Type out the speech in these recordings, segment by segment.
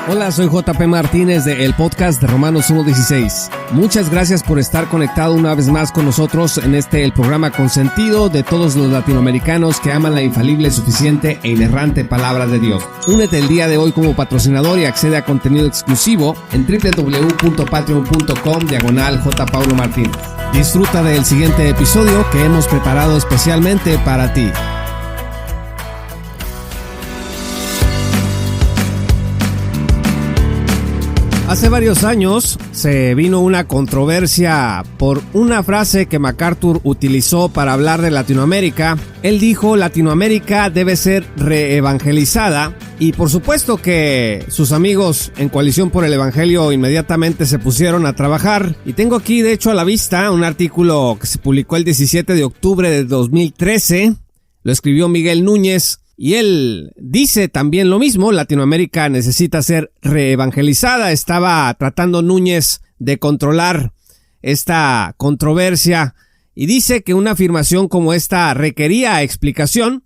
Hola, soy JP Martínez de el podcast de Romanos 1:16. Muchas gracias por estar conectado una vez más con nosotros en el programa consentido de todos los latinoamericanos que aman la infalible, suficiente e inerrante palabra de Dios. Únete el día de hoy como patrocinador y accede a contenido exclusivo en www.patreon.com/JPauloMartínez. Disfruta del siguiente episodio que hemos preparado especialmente para ti. Hace varios años se vino una controversia por una frase que MacArthur utilizó para hablar de Latinoamérica. Él dijo: Latinoamérica debe ser reevangelizada, y por supuesto que sus amigos en Coalición por el Evangelio inmediatamente se pusieron a trabajar. Y tengo aquí de hecho a la vista un artículo que se publicó el 17 de octubre de 2013. Lo escribió Miguel Núñez. Y él dice también lo mismo: Latinoamérica necesita ser reevangelizada. Estaba tratando Núñez de controlar esta controversia y dice que una afirmación como esta requería explicación.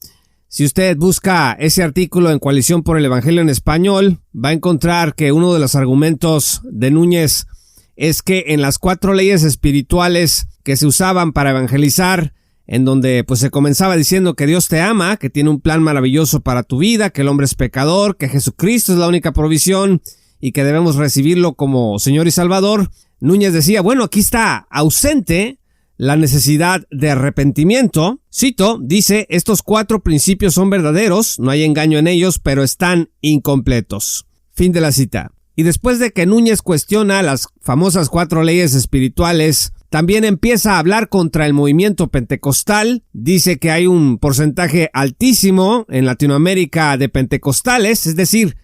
Si usted busca ese artículo en Coalición por el Evangelio en español, va a encontrar que uno de los argumentos de Núñez es que en las 4 leyes espirituales que se usaban para evangelizar, en donde pues se comenzaba diciendo que Dios te ama, que tiene un plan maravilloso para tu vida, que el hombre es pecador, que Jesucristo es la única provisión y que debemos recibirlo como Señor y Salvador. Núñez decía, bueno, aquí está ausente la necesidad de arrepentimiento. Cito, dice: estos 4 principios son verdaderos, no hay engaño en ellos, pero están incompletos. Fin de la cita. Y después de que Núñez cuestiona las famosas 4 leyes espirituales, también empieza a hablar contra el movimiento pentecostal. Dice que hay un porcentaje altísimo en Latinoamérica de pentecostales, es decir,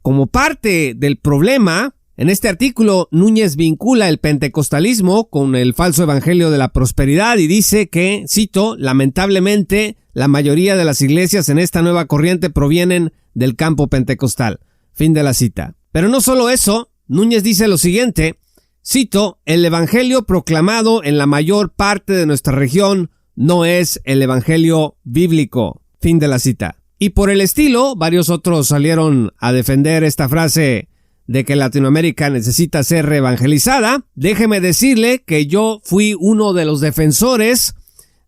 como parte del problema. En este artículo, Núñez vincula el pentecostalismo con el falso evangelio de la prosperidad y dice que, cito, lamentablemente, la mayoría de las iglesias en esta nueva corriente provienen del campo pentecostal. Fin de la cita. Pero no solo eso, Núñez dice lo siguiente: cito, el evangelio proclamado en la mayor parte de nuestra región no es el evangelio bíblico. Fin de la cita. Y por el estilo, varios otros salieron a defender esta frase de que Latinoamérica necesita ser reevangelizada. Déjeme decirle que yo fui uno de los defensores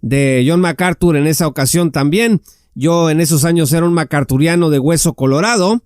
de John MacArthur en esa ocasión también. Yo en esos años era un macarturiano de hueso colorado.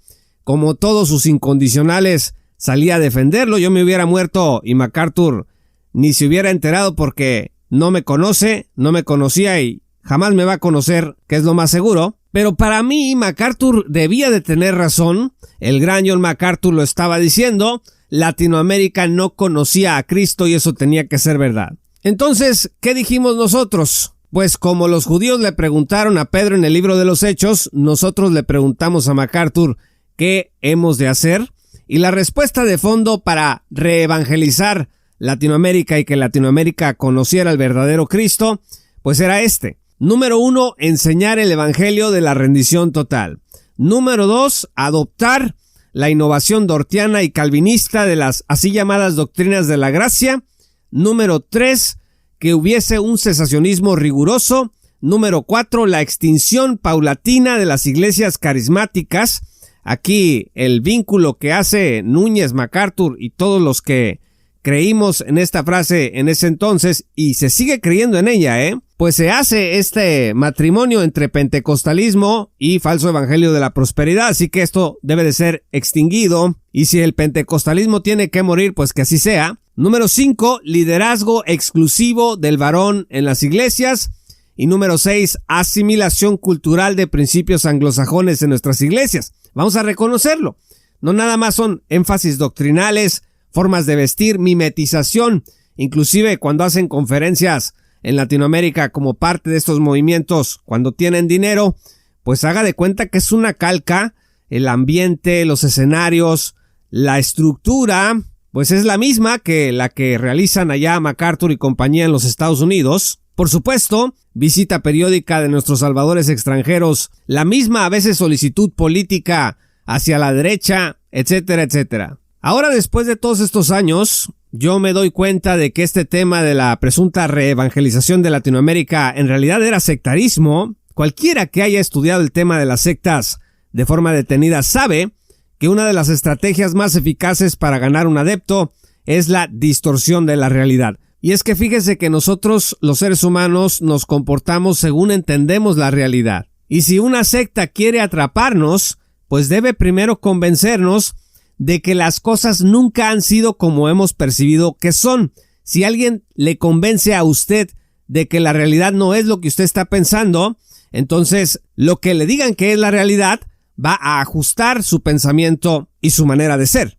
Como todos sus incondicionales, salía a defenderlo. Yo me hubiera muerto y MacArthur ni se hubiera enterado, porque no me conoce, no me conocía y jamás me va a conocer, que es lo más seguro. Pero para mí, MacArthur debía de tener razón. El gran John MacArthur lo estaba diciendo. Latinoamérica no conocía a Cristo y eso tenía que ser verdad. Entonces, ¿qué dijimos nosotros? Pues como los judíos le preguntaron a Pedro en el libro de los Hechos, nosotros le preguntamos a MacArthur ¿qué hemos de hacer? Y la respuesta de fondo para reevangelizar Latinoamérica y que Latinoamérica conociera el verdadero Cristo, pues era este. Número 1, enseñar el evangelio de la rendición total. Número 2, adoptar la innovación dortiana y calvinista de las así llamadas doctrinas de la gracia. Número 3, que hubiese un cesacionismo riguroso. Número 4, la extinción paulatina de las iglesias carismáticas. Aquí el vínculo que hace Núñez, MacArthur y todos los que creímos en esta frase en ese entonces y se sigue creyendo en ella, pues se hace este matrimonio entre pentecostalismo y falso evangelio de la prosperidad, así que esto debe de ser extinguido, y si el pentecostalismo tiene que morir, pues que así sea. Número 5, liderazgo exclusivo del varón en las iglesias. Y número 6, asimilación cultural de principios anglosajones en nuestras iglesias. Vamos a reconocerlo. No nada más son énfasis doctrinales, formas de vestir, mimetización. Inclusive cuando hacen conferencias en Latinoamérica como parte de estos movimientos, cuando tienen dinero, pues haga de cuenta que es una calca. El ambiente, los escenarios, la estructura, pues es la misma que la que realizan allá MacArthur y compañía en los Estados Unidos. Por supuesto, visita periódica de nuestros salvadores extranjeros, la misma a veces solicitud política hacia la derecha, etcétera, etcétera. Ahora, después de todos estos años, yo me doy cuenta de que este tema de la presunta reevangelización de Latinoamérica en realidad era sectarismo. Cualquiera que haya estudiado el tema de las sectas de forma detenida sabe que una de las estrategias más eficaces para ganar un adepto es la distorsión de la realidad. Y es que fíjese que nosotros, los seres humanos, nos comportamos según entendemos la realidad. Y si una secta quiere atraparnos, pues debe primero convencernos de que las cosas nunca han sido como hemos percibido que son. Si alguien le convence a usted de que la realidad no es lo que usted está pensando, entonces lo que le digan que es la realidad va a ajustar su pensamiento y su manera de ser.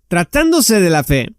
Tratándose de la fe,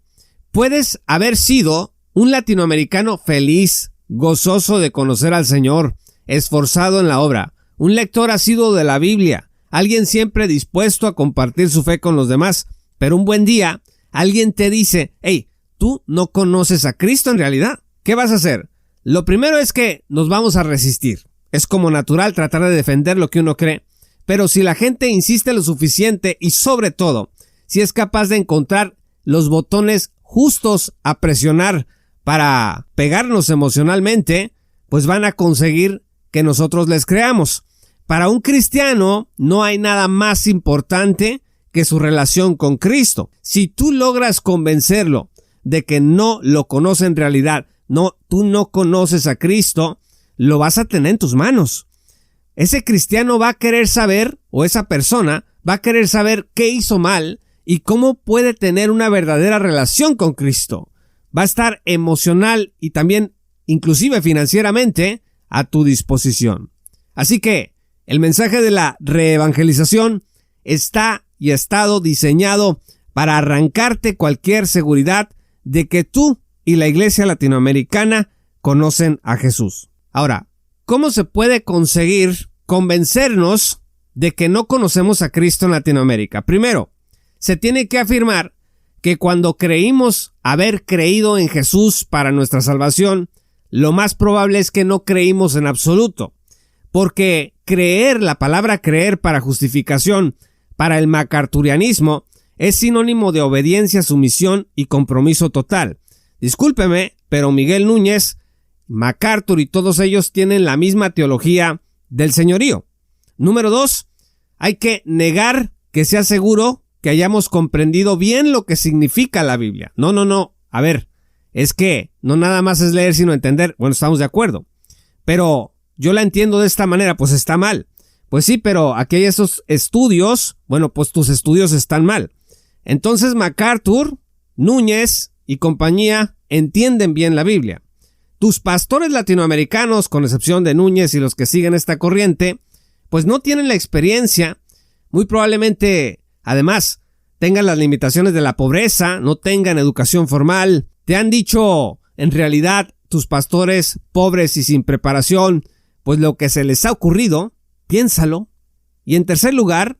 puedes haber sido un latinoamericano feliz, gozoso de conocer al Señor, esforzado en la obra, un lector asiduo de la Biblia, alguien siempre dispuesto a compartir su fe con los demás, pero un buen día alguien te dice: hey, tú no conoces a Cristo en realidad. ¿Qué vas a hacer? Lo primero es que nos vamos a resistir. Es como natural tratar de defender lo que uno cree, pero si la gente insiste lo suficiente y sobre todo, si es capaz de encontrar los botones justos a presionar para pegarnos emocionalmente, pues van a conseguir que nosotros les creamos. Para un cristiano no hay nada más importante que su relación con Cristo. Si tú logras convencerlo de que no lo conoce en realidad, tú no conoces a Cristo, lo vas a tener en tus manos. Ese cristiano va a querer saber, o esa persona va a querer saber qué hizo mal y cómo puede tener una verdadera relación con Cristo. Va a estar emocional y también, inclusive financieramente, a tu disposición. Así que el mensaje de la reevangelización está y ha estado diseñado para arrancarte cualquier seguridad de que tú y la iglesia latinoamericana conocen a Jesús. Ahora, ¿cómo se puede conseguir convencernos de que no conocemos a Cristo en Latinoamérica? Primero, se tiene que afirmar que cuando creímos haber creído en Jesús para nuestra salvación, lo más probable es que no creímos en absoluto, porque la palabra creer para justificación, para el macarturianismo, es sinónimo de obediencia, sumisión y compromiso total. Discúlpeme, pero Miguel Núñez, MacArthur y todos ellos tienen la misma teología del señorío. Número 2, hay que negar que sea seguro que hayamos comprendido bien lo que significa la Biblia. No. A ver, es que no nada más es leer sino entender. Bueno, estamos de acuerdo. Pero yo la entiendo de esta manera, pues está mal. Pues sí, pero aquí hay esos estudios. Bueno, pues tus estudios están mal. Entonces MacArthur, Núñez y compañía entienden bien la Biblia. Tus pastores latinoamericanos, con excepción de Núñez y los que siguen esta corriente, pues no tienen la experiencia. Muy probablemente, además, tengan las limitaciones de la pobreza, no tengan educación formal. Te han dicho, en realidad, tus pastores pobres y sin preparación, pues lo que se les ha ocurrido. Piénsalo. Y en tercer lugar,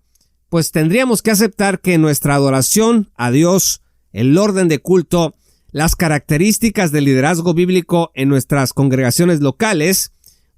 pues tendríamos que aceptar que nuestra adoración a Dios, el orden de culto, las características del liderazgo bíblico en nuestras congregaciones locales,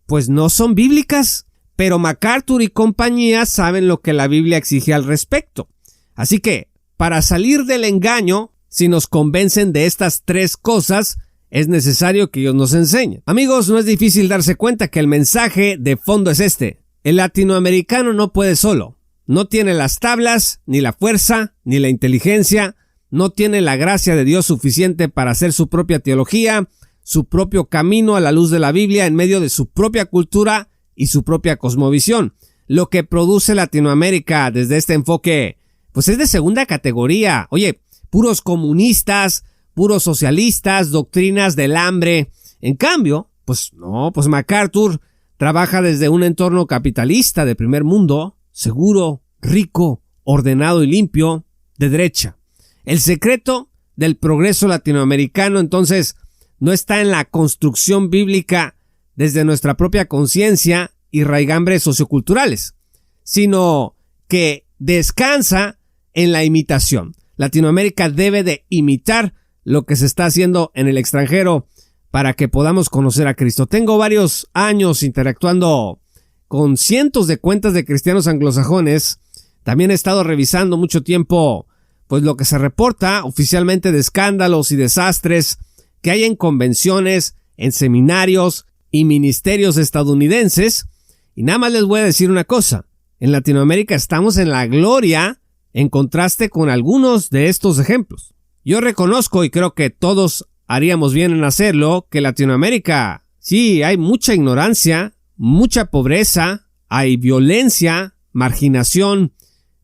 pues no son bíblicas. Pero MacArthur y compañía saben lo que la Biblia exige al respecto. Así que, para salir del engaño, si nos convencen de estas tres cosas, es necesario que ellos nos enseñen. Amigos, no es difícil darse cuenta que el mensaje de fondo es este. El latinoamericano no puede solo. No tiene las tablas, ni la fuerza, ni la inteligencia. No tiene la gracia de Dios suficiente para hacer su propia teología, su propio camino a la luz de la Biblia en medio de su propia cultura y su propia cosmovisión. Lo que produce Latinoamérica desde este enfoque, pues es de segunda categoría. Oye, puros comunistas, puros socialistas, doctrinas del hambre. En cambio, pues MacArthur trabaja desde un entorno capitalista de primer mundo, seguro, rico, ordenado y limpio, de derecha. El secreto del progreso latinoamericano, entonces, no está en la construcción bíblica desde nuestra propia conciencia y raigambres socioculturales, sino que descansa en la imitación. Latinoamérica debe de imitar lo que se está haciendo en el extranjero para que podamos conocer a Cristo. Tengo varios años interactuando con cientos de cuentas de cristianos anglosajones. También he estado revisando mucho tiempo pues lo que se reporta oficialmente de escándalos y desastres que hay en convenciones, en seminarios y ministerios estadounidenses. Y nada más les voy a decir una cosa. En Latinoamérica estamos en la gloria en contraste con algunos de estos ejemplos. Yo reconozco, y creo que todos haríamos bien en hacerlo, que en Latinoamérica sí hay mucha ignorancia, mucha pobreza, hay violencia, marginación,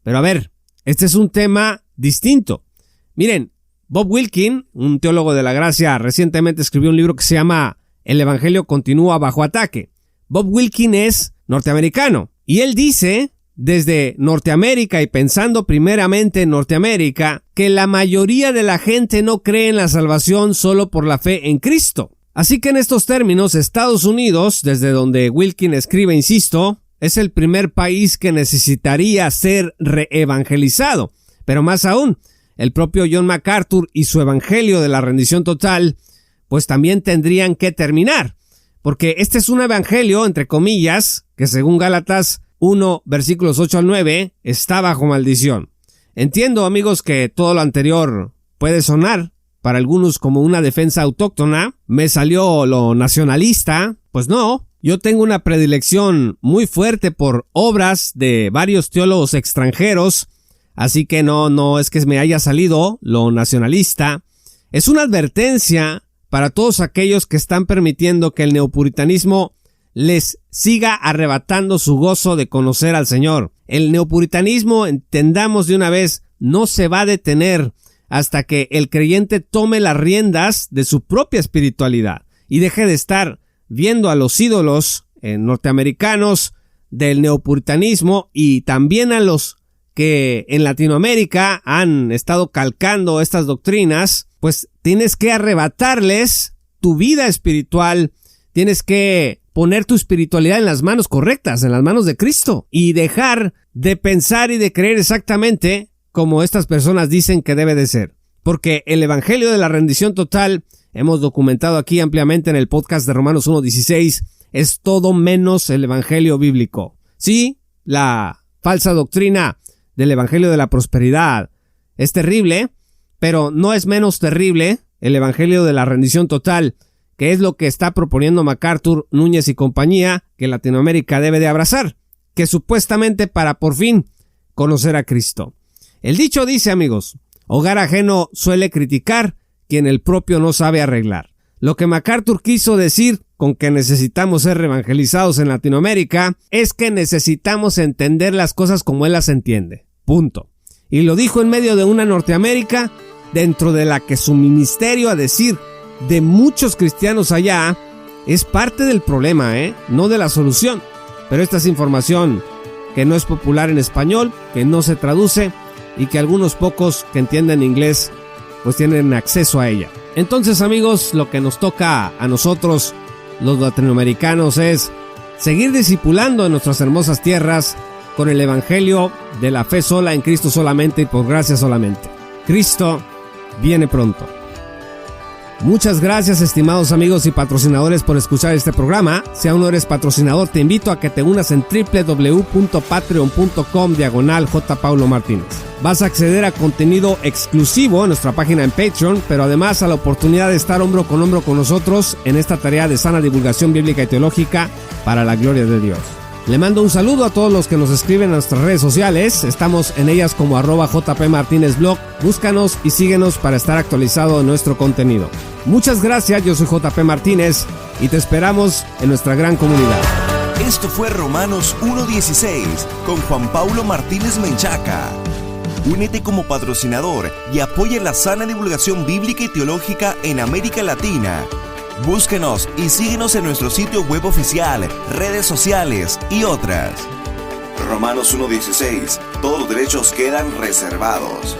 pero a ver, este es un tema distinto. Miren, Bob Wilkin, un teólogo de la gracia, recientemente escribió un libro que se llama El Evangelio continúa bajo ataque. Bob Wilkin es norteamericano y él dice, desde Norteamérica y pensando primeramente en Norteamérica, que la mayoría de la gente no cree en la salvación solo por la fe en Cristo. Así que en estos términos, Estados Unidos, desde donde Wilkin escribe, insisto, es el primer país que necesitaría ser reevangelizado. Pero más aún, el propio John MacArthur y su Evangelio de la rendición total, pues también tendrían que terminar. Porque este es un evangelio, entre comillas, que según Gálatas 1, versículos 8 al 9, está bajo maldición. Entiendo, amigos, que todo lo anterior puede sonar para algunos como una defensa autóctona. Me salió lo nacionalista. Pues no, yo tengo una predilección muy fuerte por obras de varios teólogos extranjeros, así que no es que me haya salido lo nacionalista. Es una advertencia para todos aquellos que están permitiendo que el neopuritanismo les siga arrebatando su gozo de conocer al Señor. El neopuritanismo, entendamos de una vez, no se va a detener hasta que el creyente tome las riendas de su propia espiritualidad y deje de estar viendo a los ídolos norteamericanos del neopuritanismo y también a los que en Latinoamérica han estado calcando estas doctrinas. Pues tienes que arrebatarles tu vida espiritual, tienes que poner tu espiritualidad en las manos correctas, en las manos de Cristo, y dejar de pensar y de creer exactamente como estas personas dicen que debe de ser. Porque el Evangelio de la rendición total, hemos documentado aquí ampliamente en el podcast de Romanos 1:16, es todo menos el Evangelio bíblico. Sí, la falsa doctrina del Evangelio de la prosperidad es terrible, pero no es menos terrible el Evangelio de la rendición total, que es lo que está proponiendo MacArthur, Núñez y compañía, que Latinoamérica debe de abrazar, que supuestamente para por fin conocer a Cristo. El dicho dice, amigos, hogar ajeno suele criticar quien el propio no sabe arreglar. Lo que MacArthur quiso decir con que necesitamos ser evangelizados en Latinoamérica es que necesitamos entender las cosas como él las entiende. Punto. Y lo dijo en medio de una Norteamérica dentro de la que su ministerio, a decir de muchos cristianos allá, es parte del problema, no de la solución. Pero esta es información que no es popular en español, que no se traduce y que algunos pocos que entienden inglés pues tienen acceso a ella. Entonces, amigos, lo que nos toca a nosotros, los latinoamericanos, es seguir discipulando en nuestras hermosas tierras con el Evangelio de la fe sola en Cristo solamente y por gracia solamente. Cristo viene pronto. Muchas gracias, estimados amigos y patrocinadores, por escuchar este programa. Si aún no eres patrocinador, te invito a que te unas en www.patreon.com/jpaulomartinez. Vas a acceder a contenido exclusivo en nuestra página en Patreon, pero además a la oportunidad de estar hombro con nosotros en esta tarea de sana divulgación bíblica y teológica para la gloria de Dios. Le mando un saludo a todos los que nos escriben en nuestras redes sociales. Estamos en ellas como @jpmartinezblog. Búscanos y síguenos para estar actualizado en nuestro contenido. Muchas gracias, yo soy JP Martínez y te esperamos en nuestra gran comunidad. Esto fue Romanos 1:16 con Juan Paulo Martínez Menchaca. Únete como patrocinador y apoya la sana divulgación bíblica y teológica en América Latina. Búsquenos y síguenos en nuestro sitio web oficial, redes sociales y otras. Romanos 1:16. Todos los derechos quedan reservados.